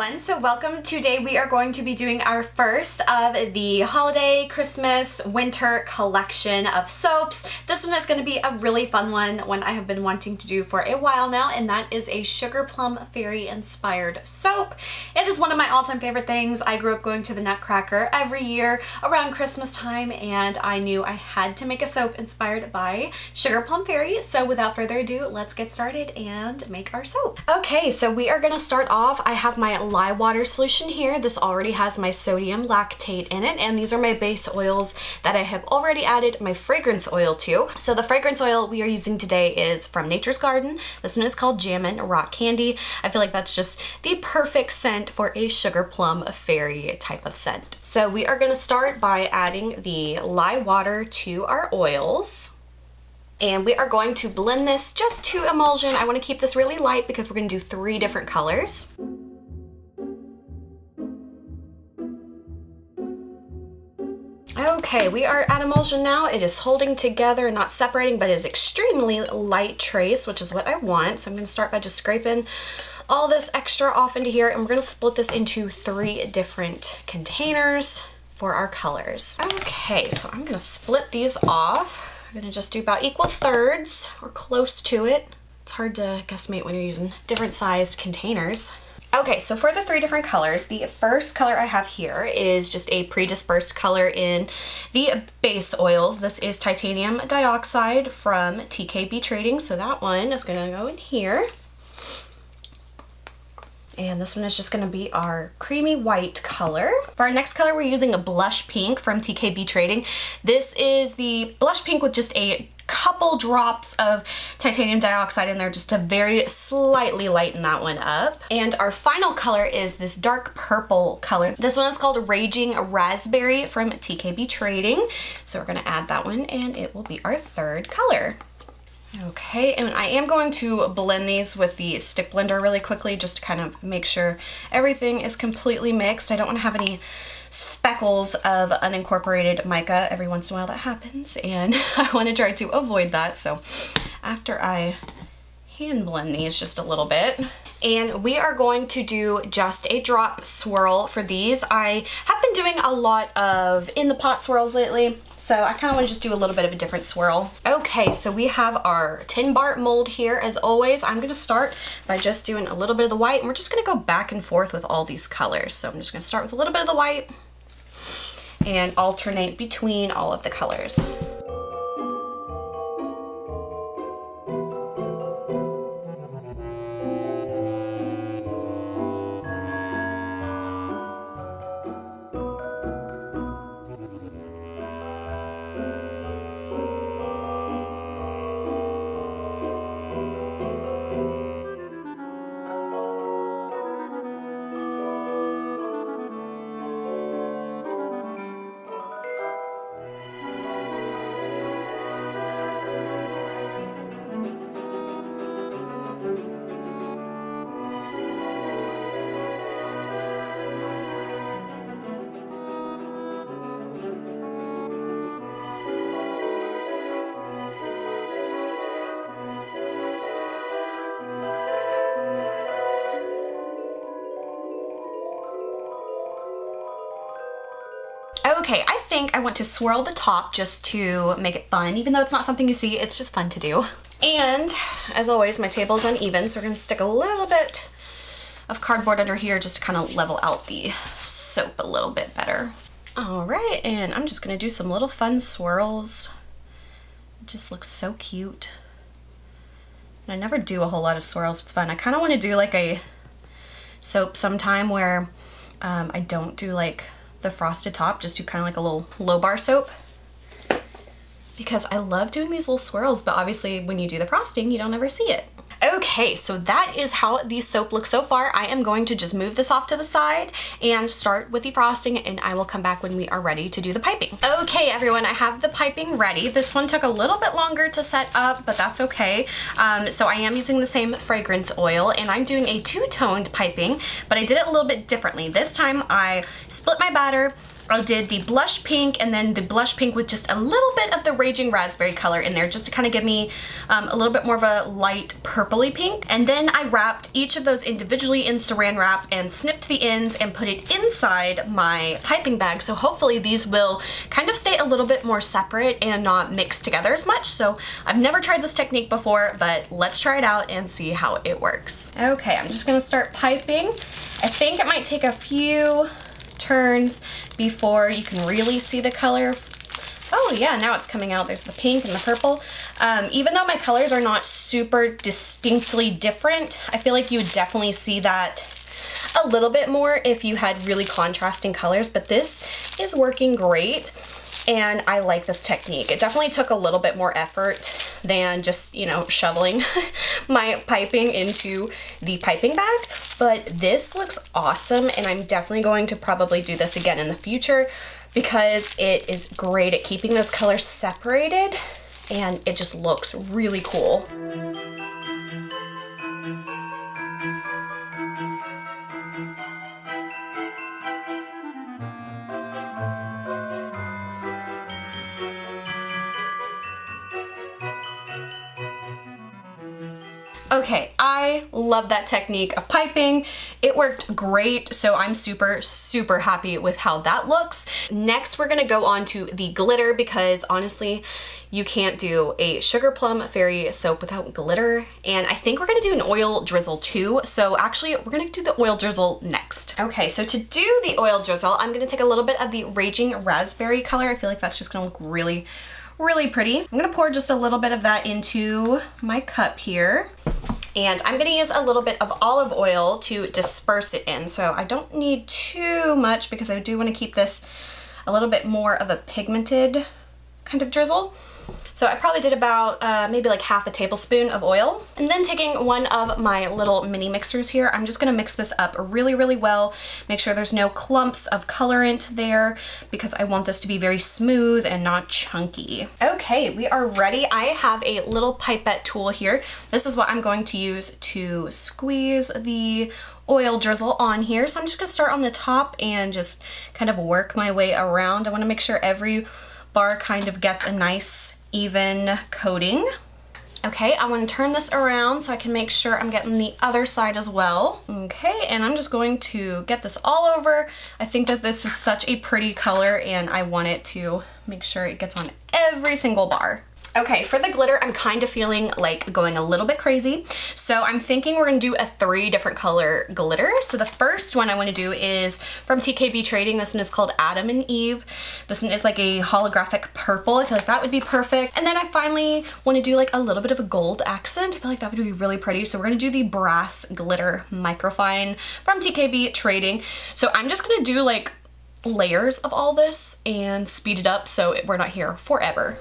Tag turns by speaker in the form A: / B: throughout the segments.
A: everyone, so welcome. Today we are going to be doing our first of the holiday, Christmas, winter collection of soaps. This one is going to be a really fun one I have been wanting to do for a while now, and that is a Sugar Plum Fairy inspired soap. It is one of my all-time favorite things. I grew up going to the Nutcracker every year around Christmas time, and I knew I had to make a soap inspired by Sugar Plum Fairy. So without further ado, let's get started and make our soap. Okay, so we are going to start off. I have my lye water solution here. This already has my sodium lactate in it, and these are my base oils that I have already added my fragrance oil to. So the fragrance oil we are using today is from Nature's Garden. This one is called Jammin' Rock Candy. I feel like that's just the perfect scent for a Sugar Plum Fairy type of scent. So we are going to start by adding the lye water to our oils. And we are going to blend this just to emulsion. I want to keep this really light because we're going to do 3 different colors. Okay, we are at emulsion now. It is holding together and not separating, but it is extremely light trace, which is what I want. So I'm going to start by just scraping all this extra off into here, and we're going to split this into 3 different containers for our colors. Okay, so I'm going to split these off. I'm gonna just do about equal thirds or close to it. It's hard to guesstimate when you're using different sized containers. Okay, so for the 3 different colors, the first color I have here is just a pre-dispersed color in the base oils. This is titanium dioxide from TKB Trading, so that one is gonna go in here. And this one is just going to be our creamy white color. For our next color, we're using a blush pink from TKB Trading. This is the blush pink with just a couple drops of titanium dioxide in there, just to very slightly lighten that one up. And our final color is this dark purple color. This one is called Raging Raspberry from TKB Trading. So we're going to add that one, and it will be our 3rd color. Okay, and I am going to blend these with the stick blender really quickly just to kind of make sure everything is completely mixed. I don't want to have any speckles of unincorporated mica. Every once in a while that happens, and I want to try to avoid that. So after I hand blend these just a little bit, and we are going to do just a drop swirl for these. I have been doing a lot of in the pot swirls lately, so I kind of want to just do a little bit of a different swirl. Okay, so we have our tin bar mold here. As always, I'm going to start by just doing a little bit of the white, and we're just going to go back and forth with all these colors. So I'm just going to start with a little bit of the white and alternate between all of the colors. Okay, I think I want to swirl the top just to make it fun. Even though it's not something you see, it's just fun to do. And as always, my table is uneven, so we're going to stick a little bit of cardboard under here just to kind of level out the soap a little bit better. All right, and I'm just going to do some little fun swirls. It just looks so cute. And I never do a whole lot of swirls. It's fun. I kind of want to do like a soap sometime where I don't do like the frosted top, just do kind of like a little low bar soap, because I love doing these little swirls, but obviously when you do the frosting, you don't ever see it. Okay, so that is how the soap looks so far. I am going to just move this off to the side and start with the frosting, and I will come back when we are ready to do the piping. Okay, everyone, I have the piping ready. This one took a little bit longer to set up, but that's okay. So I am using the same fragrance oil, and I'm doing a 2-toned piping, but I did it a little bit differently. This time I split my batter, I did the blush pink and then the blush pink with just a little bit of the Raging Raspberry color in there just to kind of give me a little bit more of a light purpley pink. And then I wrapped each of those individually in saran wrap and snipped the ends and put it inside my piping bag. So hopefully these will kind of stay a little bit more separate and not mix together as much. So I've never tried this technique before, but let's try it out and see how it works. Okay, I'm just gonna start piping. I think it might take a few turns before you can really see the color. Oh yeah, now it's coming out. There's the pink and the purple. Even though my colors are not super distinctly different, I feel like you would definitely see that a little bit more if you had really contrasting colors, but this is working great and I like this technique. It definitely took a little bit more effort than just, you know, shoveling my piping into the piping bag, but this looks awesome and I'm definitely going to probably do this again in the future because it is great at keeping those colors separated and it just looks really cool. Okay, I love that technique of piping. It worked great, so I'm super, super happy with how that looks. Next, we're gonna go on to the glitter because honestly, you can't do a Sugar Plum Fairy soap without glitter. And I think we're gonna do an oil drizzle too. So actually, we're gonna do the oil drizzle next. Okay, so to do the oil drizzle, I'm gonna take a little bit of the Raging Raspberry color. I feel like that's just gonna look really, really pretty. I'm gonna pour just a little bit of that into my cup here. And I'm gonna use a little bit of olive oil to disperse it in. So I don't need too much because I do wanna keep this a little bit more of a pigmented kind of drizzle. So I probably did about maybe like half a tablespoon of oil. And then taking one of my little mini mixers here, I'm just gonna mix this up really, really well. Make sure there's no clumps of colorant there because I want this to be very smooth and not chunky. Okay, we are ready. I have a little pipette tool here. This is what I'm going to use to squeeze the oil drizzle on here. So I'm just gonna start on the top and just kind of work my way around. I wanna make sure every bar kind of gets a nice even coating. Okay, I want to turn this around so I can make sure I'm getting the other side as well. Okay, and I'm just going to get this all over. I think that this is such a pretty color and I want it to make sure it gets on every single bar. Okay, for the glitter, I'm kind of feeling like going a little bit crazy. So I'm thinking we're gonna do a 3 different color glitter. So the first one I wanna do is from TKB Trading. This one is called Adam and Eve. This one is like a holographic purple. I feel like that would be perfect. And then I finally wanna do like a little bit of a gold accent. I feel like that would be really pretty. So we're gonna do the Brass Glitter Microfine from TKB Trading. So I'm just gonna do like layers of all this and speed it up so we're not here forever.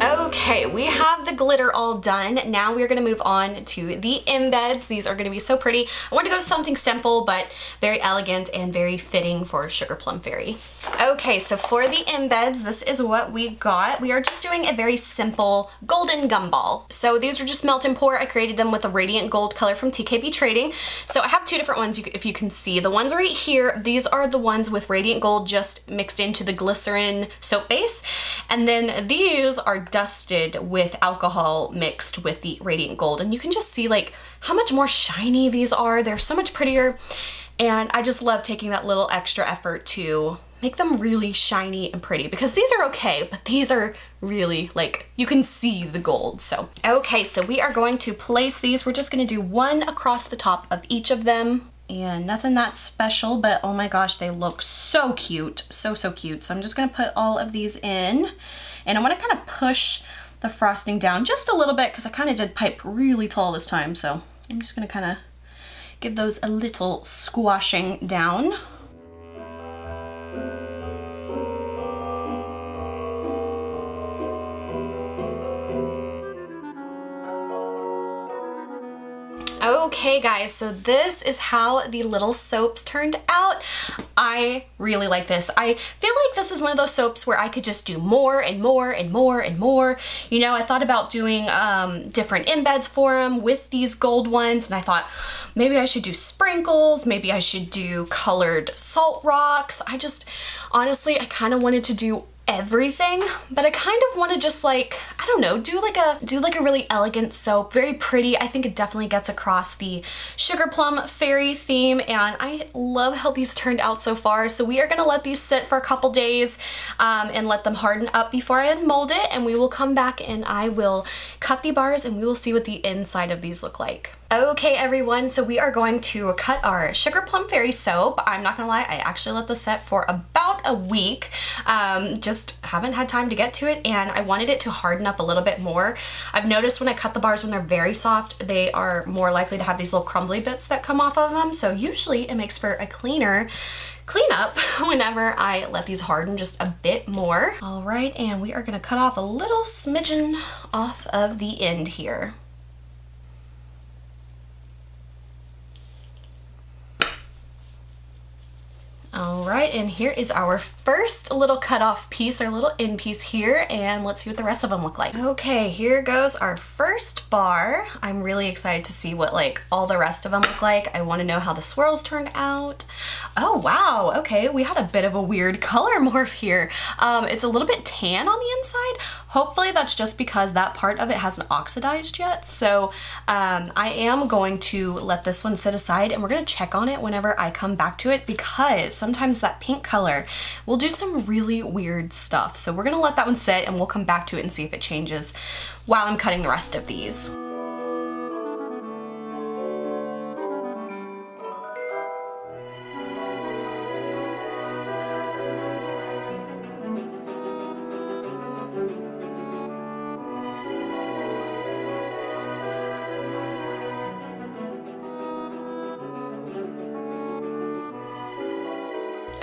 A: Okay, we have the glitter all done. Now we're gonna move on to the embeds. These are gonna be so pretty. I wanted to go with something simple, but very elegant and very fitting for Sugar Plum Fairy. Okay, so for the embeds, this is what we got. We are just doing a very simple golden gumball. So these are just melt and pour. I created them with a radiant gold color from TKB Trading. So I have 2 different ones, if you can see. The ones right here, these are the ones with radiant gold just mixed into the glycerin soap base. And then these are dusted with alcohol mixed with the radiant gold. And you can just see like how much more shiny these are. They're so much prettier. And I just love taking that little extra effort to make them really shiny and pretty because these are okay, but these are really like, you can see the gold. So, okay, so we are going to place these. We're just gonna do 1 across the top of each of them. And nothing that special, but oh my gosh, they look so cute. So, so cute. So I'm just gonna put all of these in and I wanna kind of push the frosting down just a little bit because I kind of did pipe really tall this time. So I'm just gonna kind of give those a little squashing down. Okay guys, so this is how the little soaps turned out. I really like this. I feel like this is one of those soaps where I could just do more and more and more and more. You know, I thought about doing different embeds for them with these gold ones, and I thought maybe I should do sprinkles, maybe I should do colored salt rocks. Honestly, I kind of wanted to do everything, but I kind of want to just like, I don't know, do like a really elegant soap, very pretty. I think it definitely gets across the sugar plum fairy theme, and I love how these turned out so far. So we are gonna let these sit for a couple days and let them harden up before I unmold it, and we will come back and I will cut the bars and we will see what the inside of these look like. Okay everyone, so we are going to cut our sugar plum fairy soap. I'm not gonna lie, I actually let this set for about a week. Just haven't had time to get to it, and I wanted it to harden up a little bit more. I've noticed when I cut the bars when they're very soft, they are more likely to have these little crumbly bits that come off of them. So usually it makes for a cleaner cleanup whenever I let these harden just a bit more. All right, and we are gonna cut off a little smidgen off of the end here. All right, and here is our first little cut off piece, our little end piece here, and let's see what the rest of them look like. Okay, here goes our first bar. I'm really excited to see what like all the rest of them look like. I want to know how the swirls turned out. Oh wow, okay, we had a bit of a weird color morph here. It's a little bit tan on the inside. Hopefully that's just because that part of it hasn't oxidized yet. So I am going to let this one sit aside, and we're gonna check on it whenever I come back to it, because sometimes that pink color will do some really weird stuff. So we're gonna let that one sit and we'll come back to it and see if it changes while I'm cutting the rest of these.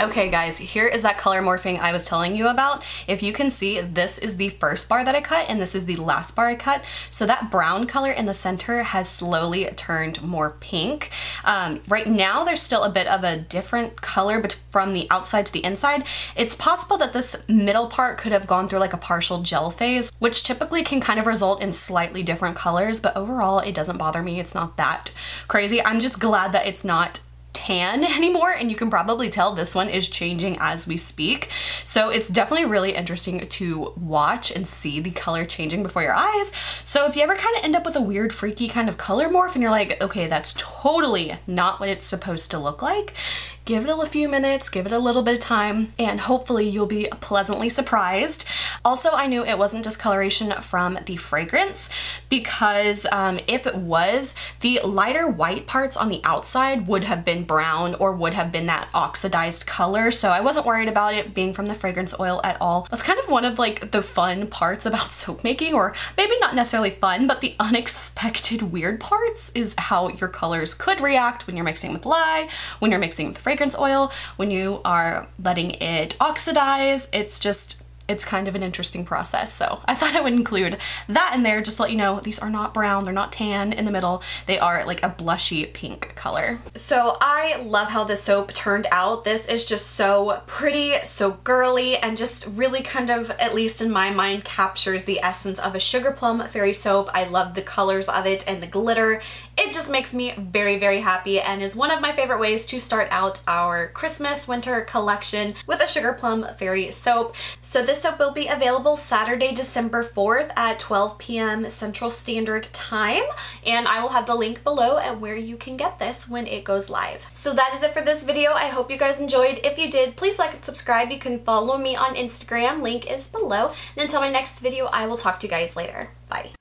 A: Okay guys, here is that color morphing I was telling you about. If you can see, this is the first bar that I cut and this is the last bar I cut. So that brown color in the center has slowly turned more pink. Right now there's still a bit of a different color, but from the outside to the inside. It's possible that this middle part could have gone through like a partial gel phase, which typically can kind of result in slightly different colors, but overall it doesn't bother me. It's not that crazy. I'm just glad that it's not tan anymore, and you can probably tell this one is changing as we speak. So it's definitely really interesting to watch and see the color changing before your eyes. So if you ever kind of end up with a weird freaky kind of color morph and you're like, okay, that's totally not what it's supposed to look like, give it a few minutes, give it a little bit of time, and hopefully you'll be pleasantly surprised. Also, I knew it wasn't discoloration from the fragrance, because if it was, the lighter white parts on the outside would have been brown or would have been that oxidized color. So I wasn't worried about it being from the fragrance oil at all. That's kind of one of like the fun parts about soap making, or maybe not necessarily fun, but the unexpected weird parts is how your colors could react when you're mixing with lye, when you're mixing with fragrance oil, when you are letting it oxidize. It's kind of an interesting process. So I thought I would include that in there just to let you know these are not brown, they're not tan in the middle, they are like a blushy pink color. So I love how this soap turned out. This is just so pretty, so girly, and just really kind of, at least in my mind, captures the essence of a sugar plum fairy soap. I love the colors of it and the glitter. It just makes me very, very happy, and is one of my favorite ways to start out our Christmas winter collection with a sugar plum fairy soap. So this soap will be available Saturday, December 4th at 12 p.m. Central Standard Time, and I will have the link below at where you can get this when it goes live. So that is it for this video. I hope you guys enjoyed. If you did, please like and subscribe. You can follow me on Instagram. Link is below. And until my next video, I will talk to you guys later. Bye.